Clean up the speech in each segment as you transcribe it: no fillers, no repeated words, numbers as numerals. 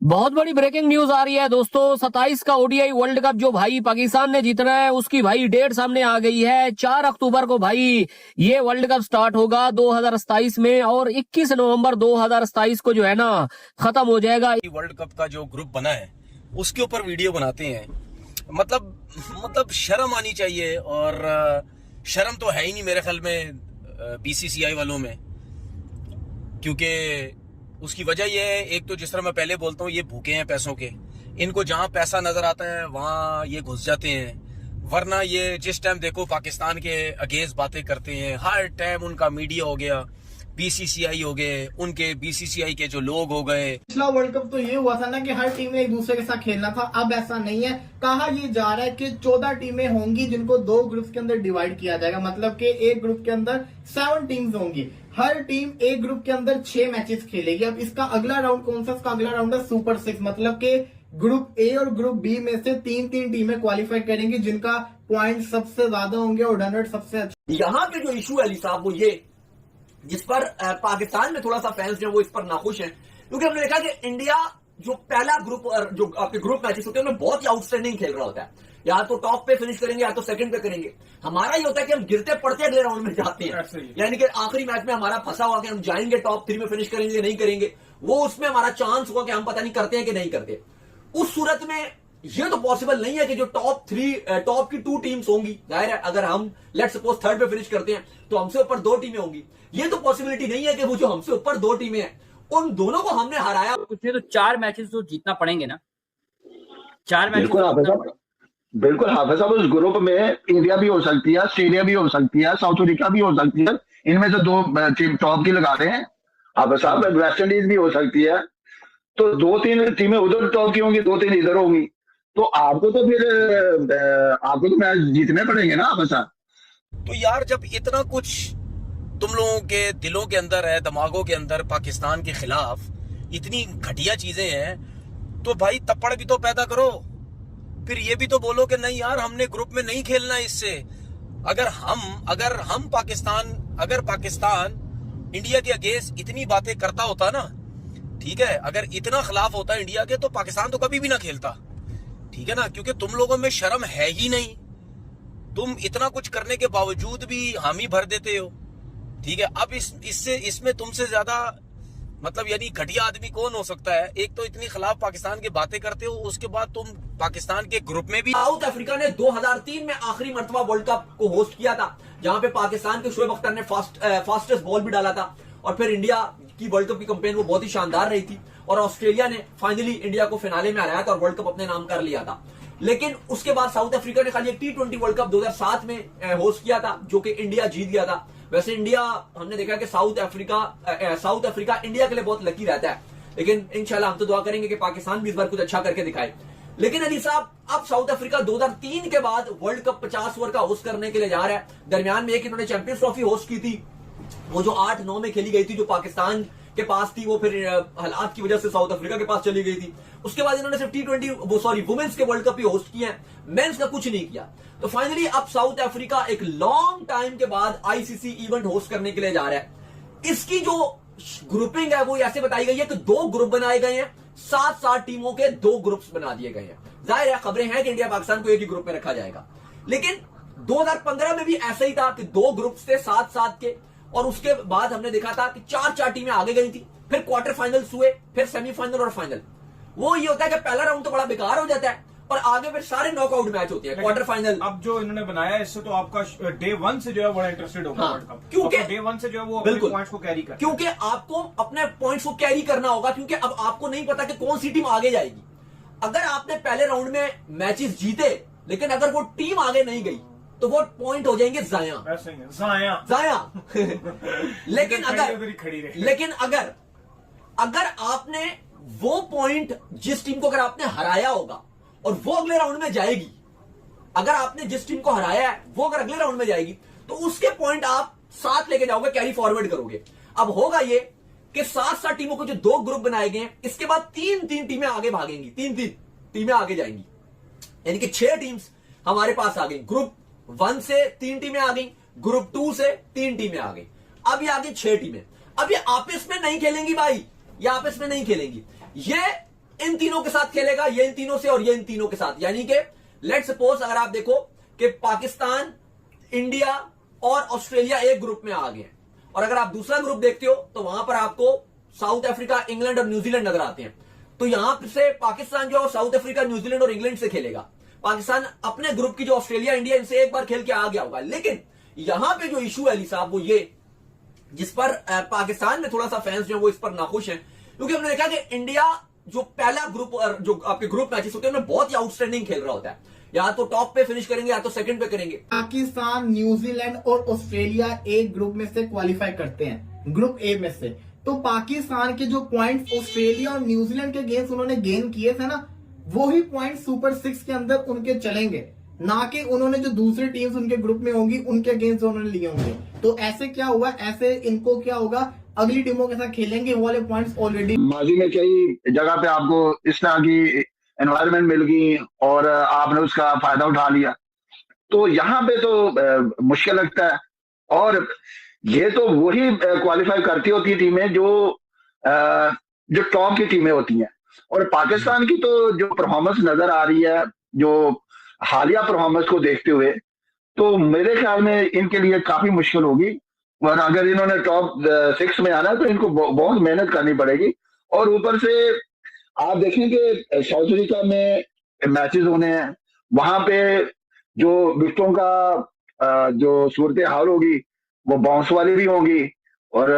बहुत बड़ी breaking news आ रही है दोस्तों। 27 का ओडीआई वर्ल्ड कप जो भाई पाकिस्तान ने जीतना है उसकी भाई डेट सामने आ गई है। 4 अक्टूबर को भाई ये वर्ल्ड कप स्टार्ट होगा 2027 में और 21 नवंबर 2027 को जो है ना खत्म हो जाएगा। वर्ल्ड कप का जो ग्रुप बना है उसके ऊपर वीडियो बनाते हैं। मतलब शर्म आनी चाहिए। और शर्म तो है ही नहीं मेरे ख्याल में बीसीसीआई वालों में, क्योंकि उसकी वजह यह है, एक तो जिस तरह मैं पहले बोलता हूँ, ये भूखे हैं पैसों के। इनको जहां पैसा नजर आता है वहां ये घुस जाते हैं। वरना ये जिस टाइम देखो पाकिस्तान के अगेंस्ट बातें करते हैं। हर टाइम उनका मीडिया हो गया, बीसीसीआई हो गए, उनके बीसीसीआई के जो लोग हो गए। पिछला वर्ल्ड कप तो ये हुआ था ना कि हर टीम ने एक दूसरे के साथ खेलना था। अब ऐसा नहीं है। कहा ये जा रहा है कि 14 टीमें होंगी जिनको 2 ग्रुप्स के अंदर डिवाइड किया जाएगा। मतलब कि एक ग्रुप के अंदर 7 टीम्स होंगी। हर टीम एक ग्रुप के अंदर 6 मैचेस खेलेगी। अब इसका अगला राउंड कौन सा? इसका अगला राउंड है सुपर 6। मतलब कि ग्रुप ए और ग्रुप बी में से 3-3 टीमें क्वालिफाई करेंगी जिनका पॉइंट सबसे ज्यादा होंगे और रन रेट सबसे अच्छा। यहाँ पे जो इशू है अली साहब वो ये, जिस पर पाकिस्तान में थोड़ा सा फैंस जो वो इस पर नाखुश हैं, क्योंकि हमने देखा कि इंडिया जो पहला ग्रुप जो आपके ग्रुप मैचेस होते हैं उनमें बहुत ही आउटस्टैंडिंग खेल रहा होता है। या तो टॉप पे फिनिश करेंगे या तो सेकंड पे करेंगे। हमारा ये होता है कि हम गिरते पड़ते अगले राउंड में जाते हैं, यानी कि आखिरी मैच में हमारा फंसा हुआ कि हम जाएंगे टॉप 3 में फिनिश करेंगे नहीं करेंगे, वो उसमें हमारा चांस हुआ कि हम पता नहीं करते हैं कि नहीं करते। उस सूरत में ये तो पॉसिबल नहीं है कि जो टॉप की 2 टीम्स होंगी, जाहिर है अगर हम लेट्स सपोज 3rd पे फिनिश करते हैं तो हमसे ऊपर 2 टीमें होंगी। ये तो पॉसिबिलिटी नहीं है कि वो जो हमसे ऊपर 2 टीमें हैं उन दोनों को हमने हराया। उसमें तो 4 मैचेस तो जीतना पड़ेंगे ना। 4 मैचेस बिल्कुल हाफिज साहब, उस ग्रुप में इंडिया भी हो सकती है, ऑस्ट्रेलिया भी हो सकती है, साउथ अफ्रीका भी हो सकती है। इनमें से 2 टीम टॉप की लगाते हैं हाफिज साहब। वेस्ट इंडीज भी हो सकती है। तो 2-3 टीमें उधर टॉप की होंगी, 2-3 इधर होंगी। तो आपको तो मैच जीतने पड़ेंगे ना हाफिज साहब। तो यार जब इतना कुछ तुम लोगों के दिलों के अंदर है, दिमागों के अंदर पाकिस्तान के खिलाफ इतनी घटिया चीजें हैं, तो भाई तप्पड़ भी तो पैदा करो। फिर ये भी तो बोलो कि नहीं यार हमने ग्रुप में नहीं खेलना इससे। अगर पाकिस्तान इंडिया के अगेंस्ट इतनी बातें करता होता ना, ठीक है, अगर इतना खिलाफ होता इंडिया के, तो पाकिस्तान तो कभी भी ना खेलता। ठीक है ना, क्योंकि तुम लोगों में शर्म है ही नहीं। तुम इतना कुछ करने के बावजूद भी हामी भर देते हो। ठीक है, अब इसमें तुमसे ज्यादा मतलब यानी घटिया आदमी कौन हो सकता है? एक तो इतनी खिलाफ पाकिस्तान की बातें करते हो, उसके बाद तुम पाकिस्तान के ग्रुप में भी। साउथ अफ्रीका ने 2003 में आखिरी मर्तबा वर्ल्ड कप को होस्ट किया था, जहां पे पाकिस्तान के शोएब अख्तर ने फास्टेस्ट बॉल भी डाला था। और फिर इंडिया की वर्ल्ड कप की कैंपेन वो बहुत ही शानदार रही थी और ऑस्ट्रेलिया ने फाइनली इंडिया को फिनाले में हराया था और वर्ल्ड कप अपने नाम कर लिया था। लेकिन उसके बाद साउथ अफ्रीका ने खाली एक T20 वर्ल्ड कप 2007 में होस्ट किया था, जो कि इंडिया जीत गया था। वैसे इंडिया, हमने देखा कि साउथ अफ्रीका इंडिया के लिए बहुत लकी रहता है, लेकिन इंशाल्लाह हम तो दुआ करेंगे कि पाकिस्तान भी इस बार कुछ अच्छा करके दिखाए। लेकिन अली साहब, अब साउथ अफ्रीका 2003 के बाद वर्ल्ड कप 50 ओवर का होस्ट करने के लिए जा रहा है। दरमियान में एक इन्होंने चैंपियंस ट्रॉफी होस्ट की थी, वो जो 8-9 में खेली गई थी, जो पाकिस्तान के पास थी, वो फिर हालात की वजह से साउथ अफ्रीका के पास चली गई थी। उसके बाद इन्होंने सिर्फ वुमेन्स के वर्ल्ड कप ही होस्ट किए हैं, मेंस का कुछ नहीं किया। तो फाइनली अब साउथ अफ्रीका एक लॉन्ग टाइम के बाद आईसीसी इवेंट होस्ट करने के लिए जा रहा है। इसकी जो ग्रुपिंग है वो ऐसे बताई गई है कि 2 ग्रुप बनाए गए हैं, 7-7 टीमों के 2 ग्रुप्स बना दिए गए हैं। जाहिर है खबरें हैं कि इंडिया पाकिस्तान को एक ही ग्रुप में रखा जाएगा, लेकिन 2015 में भी ऐसा ही था कि 2 ग्रुप्स थे 7-7 के, और उसके बाद हमने देखा था कि 4-4 टीमें आगे गई थी, फिर क्वार्टर फाइनल्स हुए, फिर सेमीफाइनल और फाइनल। वो ये होता है कि पहला राउंड तो बड़ा बेकार हो जाता है और आगे फिर सारे नॉकआउट मैच होते हैं, क्वार्टर फाइनल। अब जो इन्होंने बनाया है इससे तो आपका डे 1 से जो है बड़ा इंटरेस्टेड होगा वर्ल्ड कप, क्योंकि डे 1 से जो है वो अपने पॉइंट्स को कैरी कर, क्योंकि आपको अपने पॉइंट्स को कैरी करना होगा, क्योंकि अब आपको नहीं पता कि कौन सी टीम आगे जाएगी। अगर आपने पहले राउंड में मैचेस जीते, लेकिन अगर वो टीम आगे नहीं गई तो वो पॉइंट हो जाएंगे जाया। लेकिन अगर आपने वो पॉइंट, जिस टीम को अगर आपने हराया होगा और वो अगले राउंड में जाएगी, अगर आपने जिस टीम को हराया है वो अगर अगले राउंड में जाएगी, तो उसके पॉइंट आप 7 लेके जाओगे, कैरी फॉरवर्ड करोगे। अब होगा ये कि 7-7 टीमों को जो 2 ग्रुप बनाए गए हैं, इसके बाद 3-3 टीमें आगे भागेंगी, 3-3 टीमें आगे जाएंगी, यानी कि 6 टीम्स हमारे पास आ गई। ग्रुप 1 से 3 टीमें आ गई, ग्रुप 2 से 3 टीमें आ गई, अब ये आ गई 6 टीमें। अब ये आपस में नहीं खेलेंगी भाई, ये आपस में नहीं खेलेंगी, ये इन तीनों के साथ खेलेगा, ये इन तीनों से और ये इन तीनों के साथ। यानी कि लेट सपोज अगर आप देखो कि पाकिस्तान, इंडिया और ऑस्ट्रेलिया एक ग्रुप में आ गए हैं, और अगर आप दूसरा ग्रुप देखते हो तो वहां पर आपको साउथ अफ्रीका, इंग्लैंड और न्यूजीलैंड नजर आते हैं। तो यहां से पाकिस्तान जो साउथ अफ्रीका, न्यूजीलैंड और इंग्लैंड से खेलेगा। पाकिस्तान अपने ग्रुप की जो ऑस्ट्रेलिया, इंडिया, इनसे एक बार खेल के आ गया होगा। लेकिन यहां पे जो इशू है अली साहब, वो ये जिस पर पाकिस्तान में थोड़ा सा फैंस जो है वो इस पर नाखुश हैं, क्योंकि हमने देखा कि इंडिया जो पहला ग्रुप और जो आपके ग्रुप मैचेस होते हैं उनमें बहुत ही आउटस्टैंडिंग खेल रहा होता है। या तो टॉप पे फिनिश करेंगे या तो सेकंड पे करेंगे। पाकिस्तान, न्यूजीलैंड और ऑस्ट्रेलिया एक ग्रुप में से क्वालिफाई करते हैं, ग्रुप ए में से। तो पाकिस्तान के जो पॉइंट्स ऑस्ट्रेलिया और न्यूजीलैंड के अगेंस्ट उन्होंने गेन किए थे ना, वो ही पॉइंट सुपर 6 के अंदर उनके चलेंगे, ना कि उन्होंने जो दूसरी टीम्स उनके ग्रुप में होंगी उनके अगेंस्ट उन्होंने लिए होंगे। तो ऐसे क्या हुआ, ऐसे इनको क्या होगा, अगली टीमों के साथ खेलेंगे, वो वाले पॉइंट्स ऑलरेडी माजी में कई जगह पे आपको इस तरह की एनवायरनमेंट मिल गई और आपने उसका फायदा उठा लिया, तो यहाँ पे तो मुश्किल लगता है। और ये तो वही क्वालिफाई करती होती टीमें जो टॉप की टीमें होती हैं। और पाकिस्तान की तो जो परफॉर्मेंस नजर आ रही है, जो हालिया परफॉर्मेंस को देखते हुए, तो मेरे ख्याल में इनके लिए काफी मुश्किल होगी। और अगर इन्होंने टॉप 6 में आना है तो इनको बहुत मेहनत करनी पड़ेगी। और ऊपर से आप देखें कि साउथ अफ्रीका में मैचेस होने हैं, वहां पे जो विकेटों का जो सूरत हाल होगी वो बाउंस वाली भी होंगी, और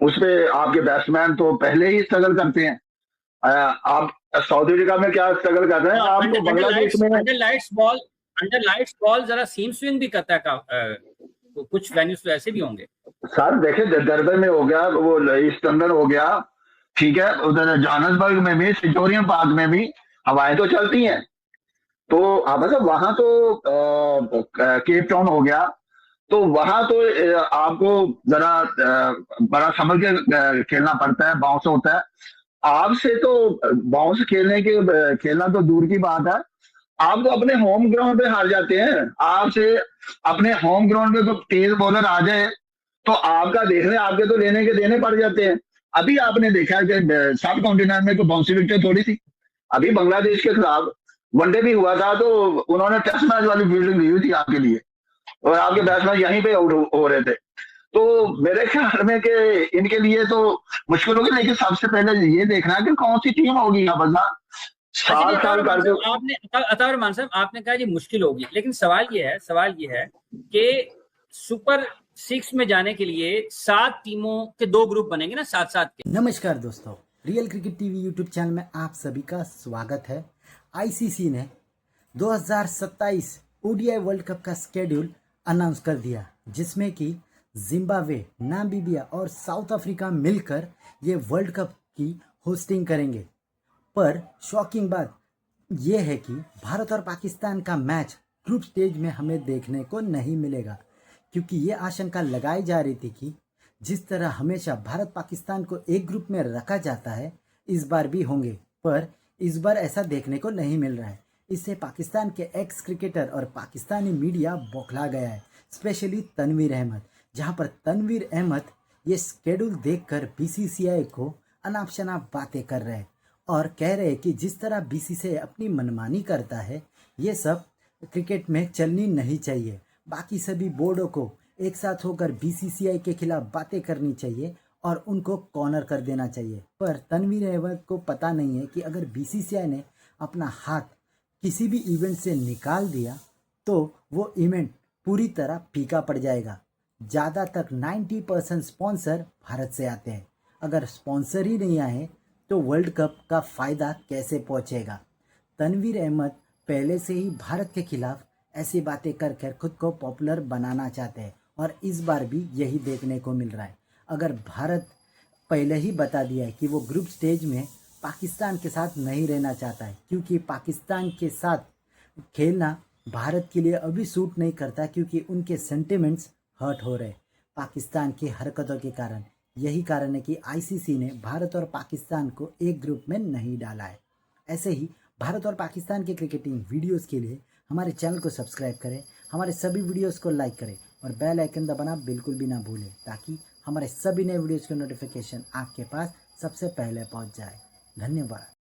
उसपे आपके बैट्समैन तो पहले ही स्ट्रगल करते हैं। आप साउथ अफ्रीका में क्या स्ट्रगल कर रहे हैं, आपको बांग्लादेश में अंडर लाइट्स बॉल जरा सीम स्विंग भी करता है तो कुछ वेन्यूज तो ऐसे भी होंगे। सर देखे, डरबन में हो गया, वो ईस्ट लंदन हो गया, ठीक है, उधर जोहान्सबर्ग में भी, सेंचुरियन पार्क में भी हवाएं तो चलती हैं। तो मतलब वहां तो केप टाउन हो गया, तो वहां तो आपको जरा बड़ा समझ के खेलना पड़ता है, बाउंस होता है। आपसे तो बाउंस खेलना तो दूर की बात है, आप तो अपने होम ग्राउंड पे हार जाते हैं। आपसे अपने होम ग्राउंड पे तो तेज बॉलर आ जाए तो आपका देखने, आपके तो लेने के देने पड़ जाते हैं। अभी आपने देखा है कि सब कॉन्टिनेंट में तो बाउंसी विकेट थोड़ी थी। अभी बांग्लादेश के खिलाफ वनडे भी हुआ था, तो उन्होंने टेस्ट मैच वाली फील्डिंग दी हुई थी आपके लिए, और आपके बैट्समैन यहीं पे आउट हो रहे थे। तो मेरे ख्याल में कि इनके लिए तो मुश्किल होगी। लेकिन सबसे पहले ये देखना है कि कौन सी टीम होगी यहाँ पर ना। साल करके आपने अतार मान साहब आपने कहा जी मुश्किल होगी, लेकिन सवाल ये है कि सुपर 6 में जाने के लिए 7 टीमों के 2 ग्रुप बनेंगे ना, 7-7 के। नमस्कार दोस्तों, real cricket TV YouTube channel में आप सभी का स्वागत है। आईसीसी ने 2027 ओडीआई वर्ल्ड कप का शेड्यूल अनाउंस कर दिया, जिसमें कि जिम्बाब्वे, नामीबिया और साउथ अफ्रीका मिलकर ये वर्ल्ड कप की होस्टिंग करेंगे। पर शॉकिंग बात यह है कि भारत और पाकिस्तान का मैच ग्रुप स्टेज में हमें देखने को नहीं मिलेगा, क्योंकि ये आशंका लगाई जा रही थी कि जिस तरह हमेशा भारत पाकिस्तान को एक ग्रुप में रखा जाता है, इस बार भी होंगे। पर इस बार ऐसा देखने को नहीं मिल रहा है। इससे पाकिस्तान के एक्स क्रिकेटर और पाकिस्तानी मीडिया बौखला गया है, स्पेशली तनवीर अहमद, जहां पर तनवीर अहमद ये शेड्यूल देखकर बीसीसीआई को अनाप शनाप बातें कर रहे हैं और कह रहे हैं कि जिस तरह बीसीसीआई अपनी मनमानी करता है, ये सब क्रिकेट में चलनी नहीं चाहिए। बाकी सभी बोर्डों को एक साथ होकर बीसीसीआई के खिलाफ बातें करनी चाहिए और उनको कॉर्नर कर देना चाहिए। पर तनवीर अहमद को पता नहीं है कि अगर बीसीसीआई ने अपना हाथ किसी भी इवेंट से निकाल दिया तो वो इवेंट पूरी तरह फीका पड़ जाएगा। ज़्यादातर 90% स्पॉन्सर भारत से आते हैं। अगर स्पॉन्सर ही नहीं आए तो वर्ल्ड कप का फ़ायदा कैसे पहुंचेगा? तनवीर अहमद पहले से ही भारत के खिलाफ ऐसी बातें कर कर खुद को पॉपुलर बनाना चाहते हैं और इस बार भी यही देखने को मिल रहा है। अगर भारत पहले ही बता दिया है कि वो ग्रुप स्टेज में पाकिस्तान के साथ नहीं रहना चाहता है, क्योंकि पाकिस्तान के साथ खेलना भारत के लिए अभी सूट नहीं करता, क्योंकि उनके सेंटिमेंट्स हर्ट हो रहे पाकिस्तान की हरकतों के कारण। यही कारण है कि आईसीसी ने भारत और पाकिस्तान को एक ग्रुप में नहीं डाला है। ऐसे ही भारत और पाकिस्तान के क्रिकेटिंग वीडियोस के लिए हमारे चैनल को सब्सक्राइब करें, हमारे सभी वीडियोस को लाइक करें और बेल आइकन दबाना बिल्कुल भी ना भूलें, ताकि हमारे सभी नए वीडियोस के नोटिफिकेशन आपके पास सबसे पहले पहुंच जाए। धन्यवाद।